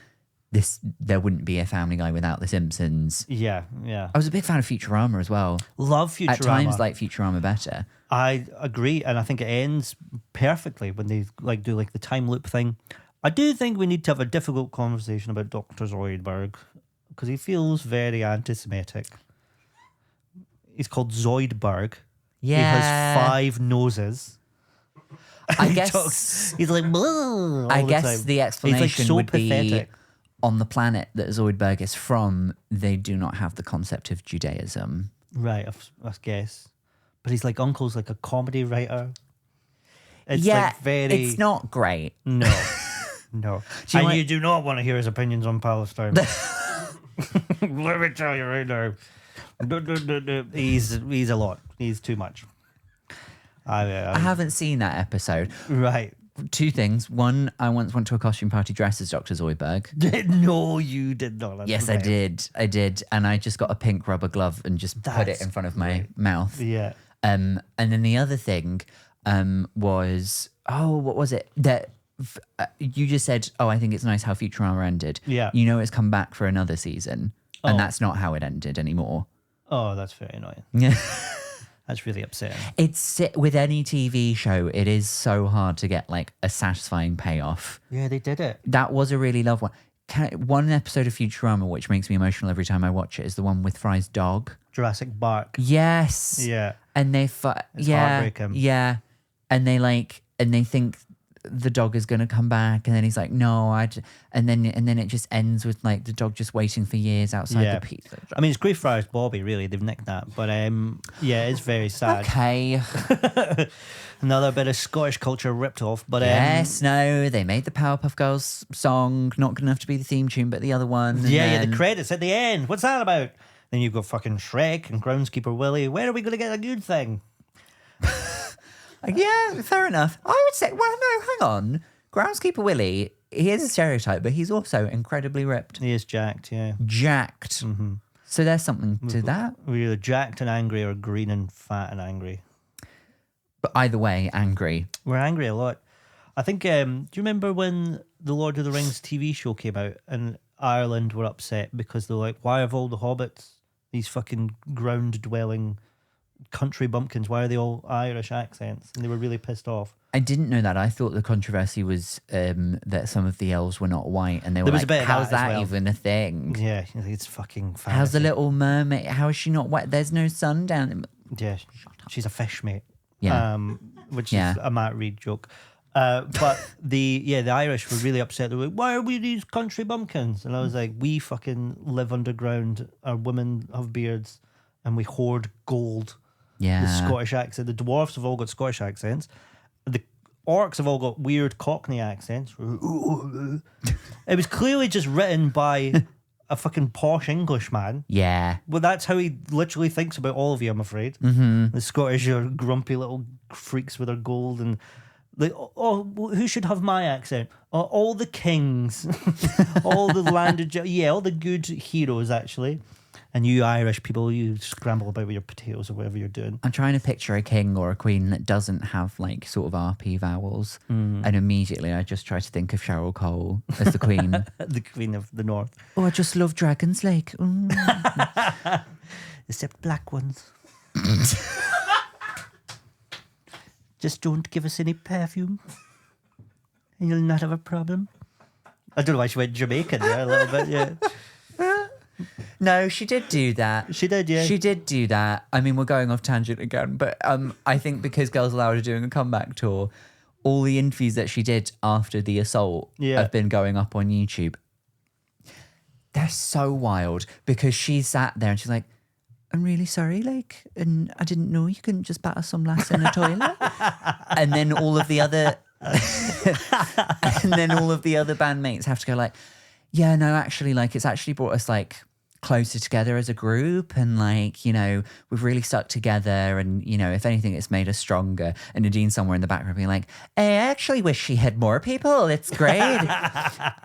there wouldn't be a Family Guy without The Simpsons. Yeah. I was a big fan of Futurama as well. Love Futurama. At times, like Futurama better. I agree, and I think it ends perfectly when they do the time loop thing. I do think we need to have a difficult conversation about Dr. Zoidberg because he feels very anti-Semitic. He's called Zoidberg. Yeah. He has 5 noses. I He guess. talks- he's like, "Blah," I all guess time. the explanation so would pathetic. be on the planet that Zoidberg is from. They do not have the concept of Judaism. Right, I guess. But he's like, Uncle's like a comedy writer. It's yeah, like very. it's not great. No. No. Do you And want- you do not want to hear his opinions on Palestine. Let me tell you right now. He's a lot. He's too much. I haven't seen that episode. Right. 2 things. One, I once went to a costume party dressed as Dr. Zoidberg. No, you did not. That's Yes, I right. did. I did. And I just got a pink rubber glove and just put it That's in front of my mouth. Yeah. And then the other thing was, what was it? That you just said, I think it's nice how Futurama ended. Yeah. You know it's come back for another season. Oh. And that's not how it ended anymore. Oh, that's very annoying. Yeah. That's really upsetting. It's with any TV show, it is so hard to get like a satisfying payoff. Yeah, they did it. That was a really loved one. One episode of Futurama which makes me emotional every time I watch it is the one with Fry's dog. Jurassic Bark. Yes. Yeah. And they It's yeah, heartbreaking. yeah, and they think the dog is gonna come back, and then he's like, no, and then it just ends with like the dog just waiting for years outside Yeah. the pizza. I mean, it's Grief Friars Bobby, really. They've nicked that. But yeah, it's very sad. Okay. Another bit of Scottish culture ripped off. But Yes, no, they made the Powerpuff Girls song not good enough to be the theme tune, but the other one. and yeah, then- the credits at the end. What's that about? Then you've got fucking Shrek and Groundskeeper Willie. Where are we going to get a good thing? Yeah, fair enough. I would say, well, no, hang on. Groundskeeper Willie, he is a stereotype, but he's also incredibly ripped. He is jacked, yeah. Jacked. So there's something to that. We're either jacked and angry or green and fat and angry. But either way, angry. We're angry a lot. I think, do you remember when the Lord of the Rings TV show came out and Ireland were upset because they're like, why have all the hobbits, these fucking ground-dwelling country bumpkins, why are they all Irish accents? And they were really pissed off. I didn't know that. I thought the controversy was that some of the elves were not white, and they were There was like, a bit of how's that as that well. even a thing? Yeah, it's fucking fantasy. How's the Little Mermaid? How is she not white? There's no sun down. Yeah, she's a fish, mate. Yeah. Which Yeah. is a Matt Reed joke. But the Irish were really upset. They were like, why are we these country bumpkins? And I was like, we fucking live underground. Our women have beards and we hoard gold. Yeah. The Scottish accent. The dwarfs have all got Scottish accents. The orcs have all got weird Cockney accents. It was clearly just written by a fucking posh Englishman. Yeah. Well, that's how he literally thinks about all of you, I'm afraid. Mm-hmm. The Scottish are grumpy little freaks with their gold and like, who should have my accent? All the kings, all the landed, all the good heroes, actually. And you Irish people, you scramble about with your potatoes or whatever you're doing. I'm trying to picture a king or a queen that doesn't have like sort of RP vowels. And immediately I just try to think of Cheryl Cole as the queen. The Queen of the North. Oh, I just love Dragon's Lake. Except black ones. Just don't give us any perfume and you'll not have a problem. I don't know why she went Jamaican there a little bit, yeah. No, she did do that. She did, yeah. She did do that. I mean, we're going off tangent again, but I think because Girls Aloud are doing a comeback tour, all the interviews that she did after the assault have been going up on YouTube. They're so wild because she sat there and she's like, I'm really sorry, like, and I didn't know you couldn't just batter some lass in a toilet. And then all of the other bandmates have to go like, yeah, no, actually, like, it's actually brought us like closer together as a group, and like, you know, we've really stuck together, and you know, if anything, it's made us stronger. And Nadine somewhere in the background being like, hey, I actually wish she had more people. It's great.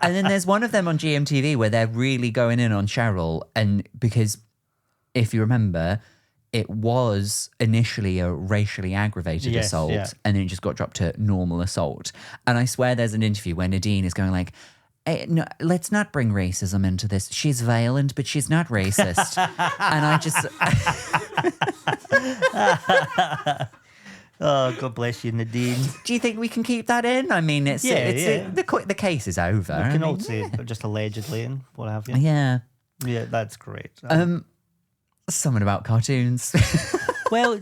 And then there's one of them on GMTV where they're really going in on Cheryl, and because if you remember, it was initially a racially aggravated assault, and then it just got dropped to normal assault. And I swear there's an interview where Nadine is going like, hey, no, let's not bring racism into this. She's violent, but she's not racist. And I just... Oh, God bless you, Nadine. Do you think we can keep that in? I mean, the case is over. You I can mean, all say just allegedly and what have you. yeah. Yeah, that's great. Something about cartoons. Well,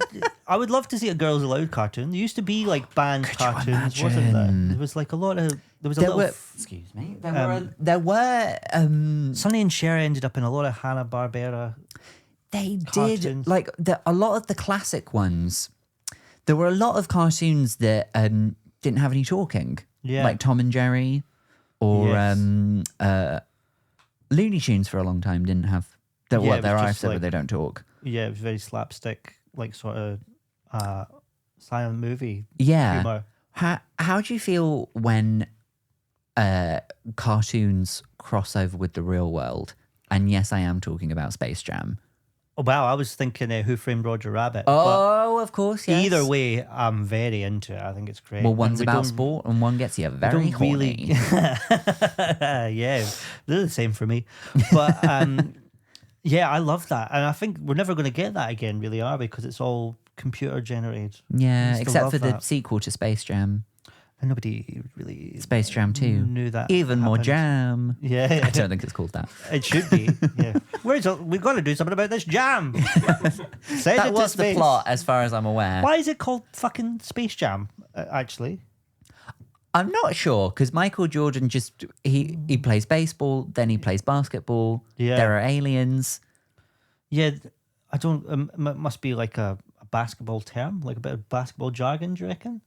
I would love to see a Girls Aloud cartoon. There used to be like banned cartoons, wasn't there? imagine? There was like a lot of. There was a There little. were, excuse me. There were. Sonny and Cher ended up in a lot of Hanna Barbera. They Cartoons. did like a lot of the classic ones. There were a lot of cartoons that didn't have any talking. Yeah. Like Tom and Jerry, or Yes. Looney Tunes for a long time didn't have. Yeah, it was There are just some, like- but they don't talk. Yeah, it was very slapstick, like sort of silent movie Yeah. humor. How do you feel when cartoons cross over with the real world? And yes, I am talking about Space Jam. Oh, wow, I was thinking Who Framed Roger Rabbit. But Oh, of course, yes. either way, I'm very into it. I think it's great. Well, And one's we about don't- sport and one gets you we very don't really. horny. Yeah, they're the same for me. But yeah, I love that. And I think we're never going to get that again, really, are we? Because it's all computer generated. Yeah, still except love for the that. sequel to Space Jam. And nobody really Space Jam 2. knew that. Even more happened. jam. Yeah, I don't think it's called that. it should be. Yeah, we've got to do something about this jam. Send That it to was the space. plot, as far as I'm aware. Why is it called fucking Space Jam? Actually, I'm not sure, because Michael Jordan just he plays baseball, then he plays basketball. Yeah. There are aliens. yeah, I don't. It must be like a basketball term, like a bit of basketball jargon. Do you reckon?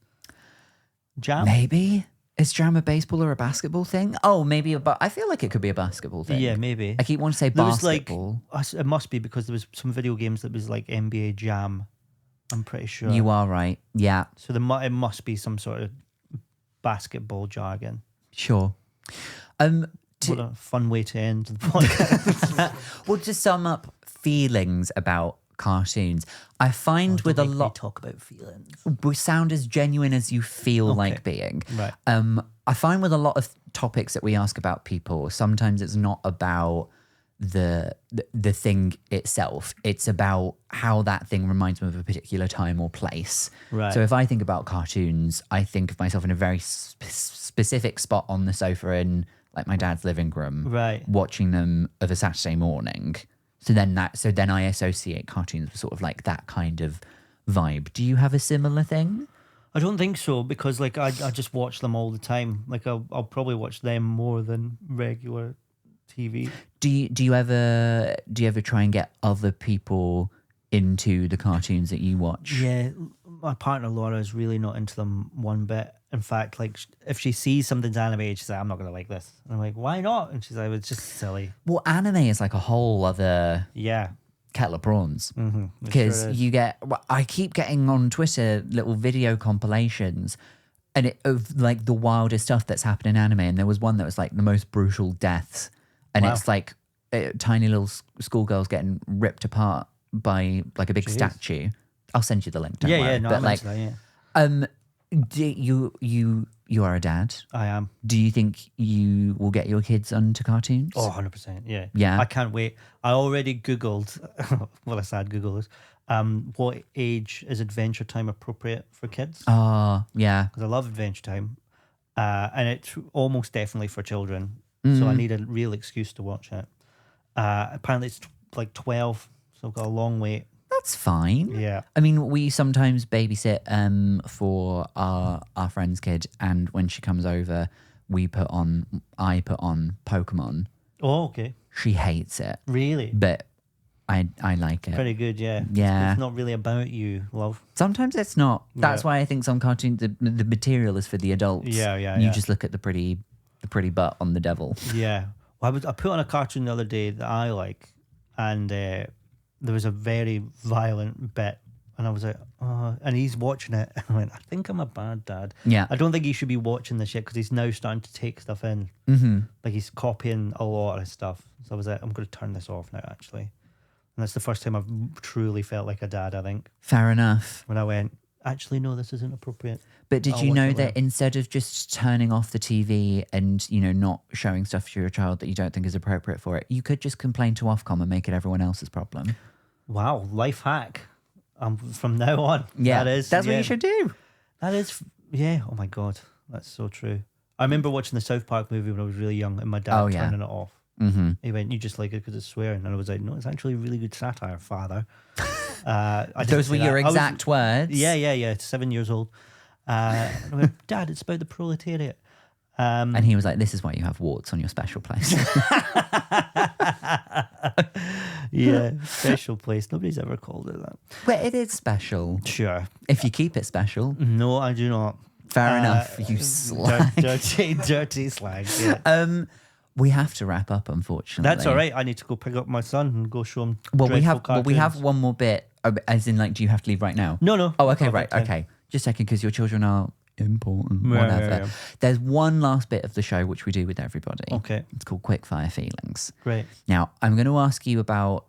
Jam. Maybe is jam a baseball or a basketball thing? Oh, maybe, but I feel like it could be a basketball thing. Yeah, maybe. I keep wanting to say There was like basketball. it must be because there was some video games that was like NBA Jam. I'm pretty sure. You are right. Yeah, So it must be some sort of basketball jargon. sure. What a fun way to end the podcast. Well, to sum up feelings about cartoons, I find with a Don't make me lot talk about feelings. we sound as genuine as you feel like being. Right. I find with a lot of topics that we ask about people, sometimes it's not about the thing itself. It's about how that thing reminds me of a particular time or place. Right. So if I think about cartoons, I think of myself in a very specific spot on the sofa in like my dad's living room, Right. watching them of a Saturday morning. So then I associate cartoons with sort of like that kind of vibe. Do you have a similar thing? I don't think so because like I just watch them all the time. Like I'll probably watch them more than regular TV. Do you ever try and get other people into the cartoons that you watch? Yeah, my partner Laura is really not into them one bit. In fact, like if she sees something's animated, she's like, "I'm not gonna like this." And I'm like, "Why not?" And she's like, "It's just silly." Well, anime is like a whole other Yeah, kettle of prawns. it Because sure is. you get, I keep getting on Twitter little video compilations and of like the wildest stuff that's happened in anime. And there was one that was like the most brutal deaths. And Wow. it's like tiny little schoolgirls getting ripped apart by like a big statue. I'll send you the link. Don't worry. yeah, no, But I'm like, into that, yeah. do you are a dad. I am. Do you think you will get your kids onto cartoons? Oh, 100%. Yeah. Yeah. I can't wait. I already Googled, well, I said Google this, what age is Adventure Time appropriate for kids? Oh, yeah. Because I love Adventure Time. And it's almost definitely for children. So Mm-hmm. I need a real excuse to watch it. Apparently it's like 12, so I've got a long wait. That's fine. Yeah. I mean, we sometimes babysit for our friend's kid, and when she comes over, I put on Pokemon. Oh, okay. She hates it, Really? but I like it. Pretty good, yeah. Yeah. It's not really about you, love. Sometimes it's not. That's Yeah. why I think some cartoons the material is for the adults. Yeah, yeah, You yeah. just look at the pretty butt on the devil. Yeah. Well, I put on a cartoon the other day that I like, and there was a very violent bit, and I was like, oh, and he's watching it. And I went, I think I'm a bad dad. Yeah. I don't think he should be watching this shit because he's now starting to take stuff in. Mm-hmm. Like he's copying a lot of stuff. So I was like, I'm going to turn this off now, actually. And that's the first time I've truly felt like a dad, I think, Fair enough. when I went, actually, no, this isn't appropriate. But did I'll you watch know it that later. instead of just turning off the TV and, not showing stuff to your child that you don't think is appropriate for it, you could just complain to Ofcom and make it everyone else's problem? Wow, life hack. From now on. Yeah, That is. that's what yeah. you should do. That is, yeah. Oh my God, that's so true. I remember watching the South Park movie when I was really young, and my dad Oh, yeah. turning it off. He went, "You just like it because it's swearing," and I was like, "No, it's actually really good satire, father." I didn't Those were say your that. I was- exact words. Yeah. 7 years old. And I went, "Dad, it's about the proletariat." And he was like, "This is why you have warts on your special place." Yeah, special place. Nobody's ever called it that. But it is special. Sure. If you keep it special. No, I do not. Fair enough, you slag. Dirty slag. Yeah. We have to wrap up, unfortunately. That's all right. I need to go pick up my son and go show him. Well, we dreadful have cartoons. one more bit, as in, like, do you have to leave right now? No. Oh, okay, I've got right, time. okay. Just checking because your children are important. Yeah, Whatever. yeah. There's one last bit of the show which we do with everybody. Okay. It's called Quickfire Feelings. Great. Now, I'm going to ask you about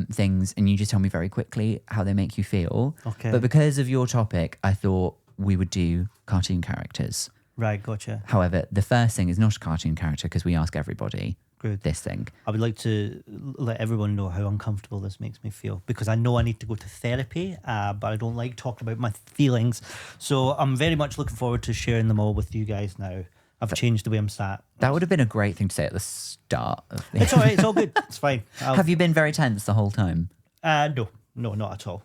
things, and you just tell me very quickly how they make you feel. Okay. But because of your topic, I thought we would do cartoon characters. Right, gotcha. However, the first thing is not a cartoon character because we ask everybody Good. this thing. I would like to let everyone know how uncomfortable this makes me feel because I know I need to go to therapy, but I don't like talking about my feelings. So I'm very much looking forward to sharing them all with you guys now. I've changed the way I'm sat. That would have been a great thing to say at the start of the It's all right. It's all good. It's fine. Have you been very tense the whole time? No, not at all.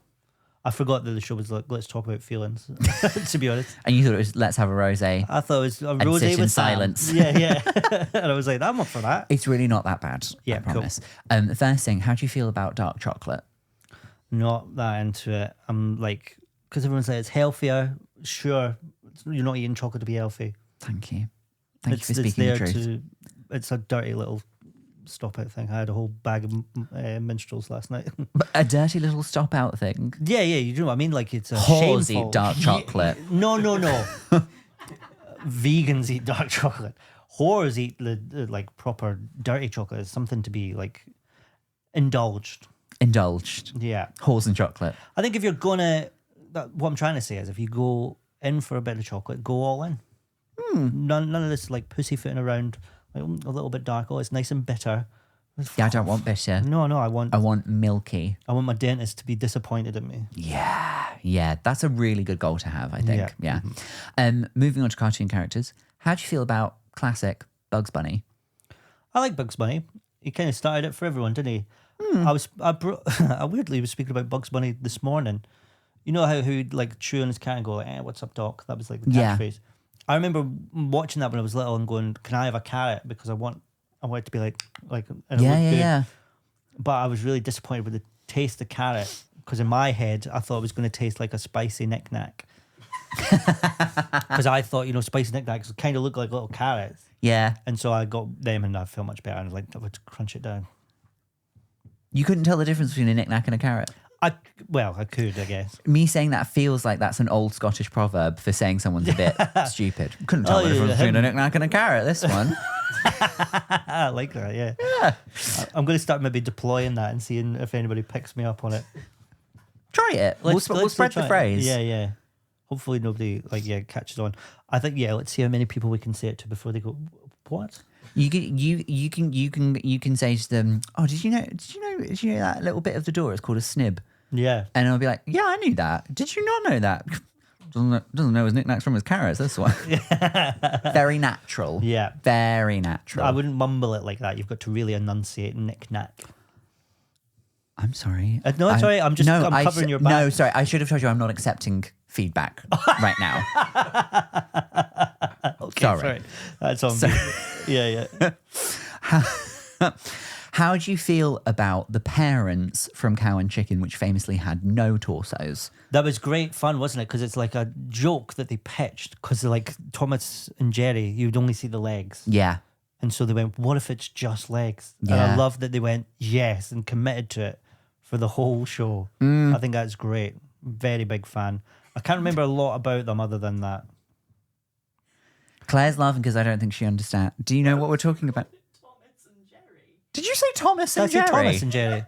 I forgot that the show was like, let's talk about feelings, to be honest. And you thought it was let's have a rosé. I thought it was a And rosé sit in with Sam. silence. Yeah. And I was like, I'm up for that. It's really not that bad. Yeah, I cool. promise. The first thing, how do you feel about dark chocolate? Not that into it. I'm like, because everyone says it's healthier. Sure, you're not eating chocolate to be healthy. Thank you. Thank you for It's speaking the there truth. it's a dirty little stop out thing. I had a whole bag of minstrels last night. A dirty little stop out thing. Yeah, you know what I mean? Like it's a Whores shameful. eat dark chocolate. No. Vegans eat dark chocolate. Whores eat like proper dirty chocolate. It's something to be like indulged. Indulged. Yeah. Whores and chocolate. I think if you're gonna, what I'm trying to say is if you go in for a bit of chocolate, go all in. None of this like pussyfooting around, like, a little bit dark. Oh, it's nice and bitter. Yeah, I don't want bitter. No, I want I want milky. my dentist to be disappointed in me. Yeah, that's a really good goal to have, I think. Yeah. Yeah. Moving on to cartoon characters. How do you feel about classic Bugs Bunny? I like Bugs Bunny. He kind of started it for everyone, didn't he? I weirdly was speaking about Bugs Bunny this morning. You know how he'd like chew on his cat and go, "What's up, Doc?" That was like the Yeah. catchphrase. I remember watching that when I was little and going, "Can I have a carrot?" Because I want it to be like and it looked good. Yeah. But I was really disappointed with the taste of carrot because in my head I thought it was going to taste like a spicy knick-knack. Because I thought, spicy knick-knacks kind of look like little carrots. Yeah. And so I got them and I felt much better. And I was like, I would crunch it down. You couldn't tell the difference between a knick-knack and a carrot? I could, I guess. Me saying that feels like that's an old Scottish proverb for saying someone's a bit stupid. Couldn't tell the difference between a knick-knack and a carrot, this one. I like that, yeah. I'm going to start maybe deploying that and seeing if anybody picks me up on it. Try it. We'll spread the try it. phrase. Yeah. Hopefully nobody catches on. I think let's see how many people we can say it to before they go, what? You can say to them, "Oh, did you know that little bit of the door is called a snib?" Yeah. And I'll be like, "Yeah, I knew that. Did you not know that?" Doesn't know his knickknacks from his carrots. This one. Very natural. Yeah. Very natural. I wouldn't mumble it like that. You've got to really enunciate knick-knack. I'm sorry. No, it's all right. I'm covering your back. No, sorry. I should have told you I'm not accepting feedback right now. Okay, sorry. That's on me. Yeah. How do you feel about the parents from Cow and Chicken, which famously had no torsos? That was great fun, wasn't it? Because it's like a joke that they pitched. Because like Thomas and Jerry, you'd only see the legs. Yeah. And so they went, what if it's just legs? And Yeah. I love that they went, yes, and committed to it for the whole show. I think that's great. Very big fan. I can't remember a lot about them other than that. Claire's laughing because I don't think she understands. Do you know what we're talking about? Did you say Thomas and Did I say Jerry? Thomas and Jerry?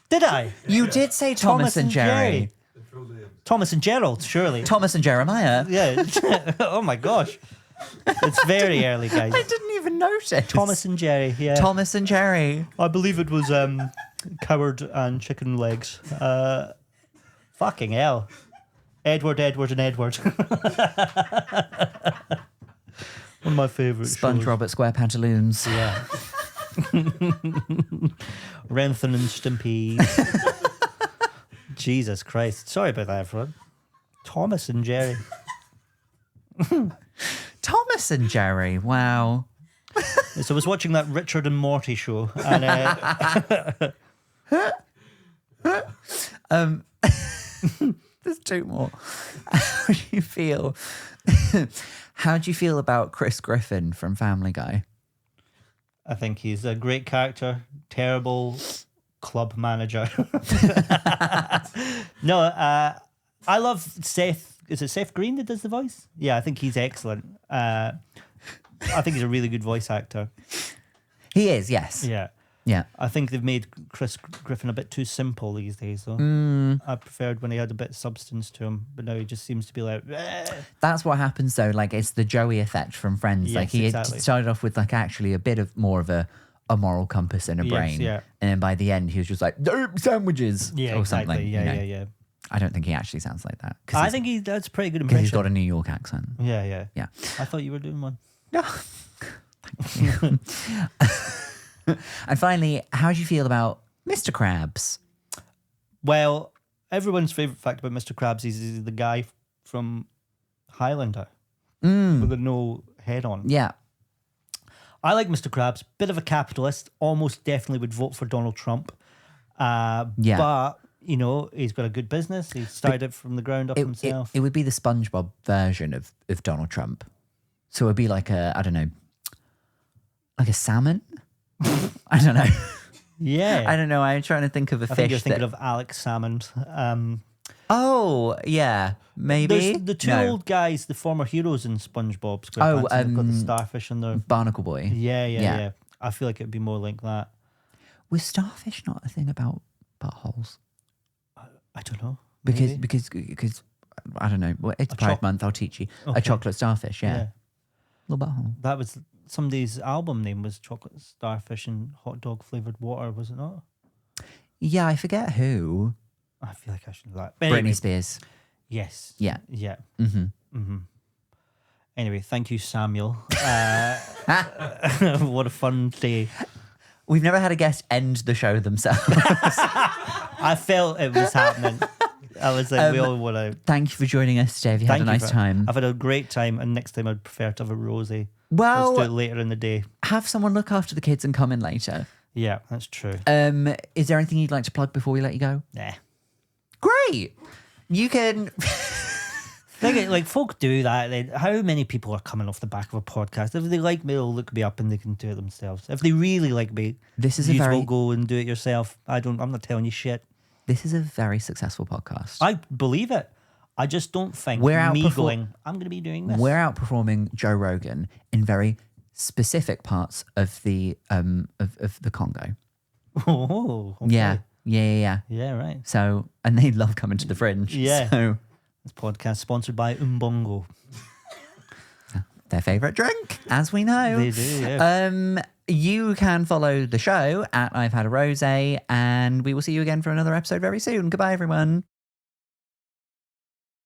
Did I? You did say Thomas and Jerry. Thomas and Gerald, surely. Thomas and Jeremiah. Yeah. Oh my gosh. It's very early, guys. I didn't even notice. Thomas and Jerry, yeah. Thomas and Jerry. I believe it was coward and chicken legs. Fucking hell. Edward, and Edward. One of my favourite shows. SpongeBob at Square Pantaloons. Yeah. Renthon and Stimpy. Jesus Christ. Sorry about that, everyone. Thomas and Jerry. Thomas and Jerry. Wow. So I was watching that Richard and Morty show, and There's two more. How do you feel? How do you feel about Chris Griffin from Family Guy? I think he's a great character. Terrible club manager. No, I love Seth. Is it Seth Green that does the voice? Yeah, I think he's excellent. I think he's a really good voice actor. He is, yes. Yeah. Yeah. I think they've made Chris Griffin a bit too simple these days, though. I preferred when he had a bit of substance to him, but now he just seems to be like, That's what happens though. Like it's the Joey effect from Friends. Yes, like he exactly. started off with like actually a bit of more of a moral compass and a Yes, brain. yeah. And then by the end he was just like, sandwiches. yeah, or exactly. something. Yeah, you know? yeah. I don't think he actually sounds like that. I think he does a pretty good because impression. he's got a New York accent. Yeah. Yeah. I thought you were doing one. No. And finally, how do you feel about Mr. Krabs? Well, everyone's favourite fact about Mr. Krabs is he's the guy from Highlander with the no head on. Yeah. I like Mr. Krabs, bit of a capitalist, almost definitely would vote for Donald Trump. Yeah. But, you know, he's got a good business. He started it from the ground up himself. It would be the SpongeBob version of Donald Trump. So it would be like a, I don't know, like a salmon? I don't know. Yeah. I don't know. I'm trying to think of a I fish think you're thinking that... of Alex Salmond. Oh, yeah. Maybe. There's the two No. old guys, the former heroes in SpongeBob SquarePants. Oh, They've got the starfish in there. Barnacle Boy. Yeah. I feel like it'd be more like that. Was starfish not a thing about buttholes? I don't know. Because Maybe. I don't know. Well, it's Pride Month. I'll teach you. Okay. A chocolate starfish, yeah. Little butthole. That was somebody's album name was Chocolate Starfish and Hot Dog Flavored Water, was it not? Yeah, I forget who. I feel like I should know that. But Britney anyway, Spears. yes. Yeah. Yeah. Mm-hmm. Anyway, thank you, Samuel. What a fun day. We've never had a guest end the show themselves. I felt it was happening. I was like, we all want to. Thank you for joining us today. Have you had a nice time? I've had a great time, and next time I'd prefer to have a rosé. Well, Let's do it later in the day. have someone look after the kids and come in later. Yeah, that's true. Is there anything you'd like to plug before we let you go? Nah. Great. You can... Like folk do that. How many people are coming off the back of a podcast? If they like me, they'll look me up and they can do it themselves. If they really like me, This is a you very- will go and do it yourself. I'm not telling you shit. This is a very successful podcast. I believe it. I just don't think We're me outperform- going, I'm going to be doing this. We're outperforming Joe Rogan in very specific parts of the Congo. Oh, okay. Yeah. Yeah, right. So, and they love coming to the Fringe. Yeah. So, This podcast sponsored by Umbongo. their favourite drink, as we know. They do, yeah. You can follow the show at I've Had a Rosé, and we will see you again for another episode very soon. Goodbye, everyone.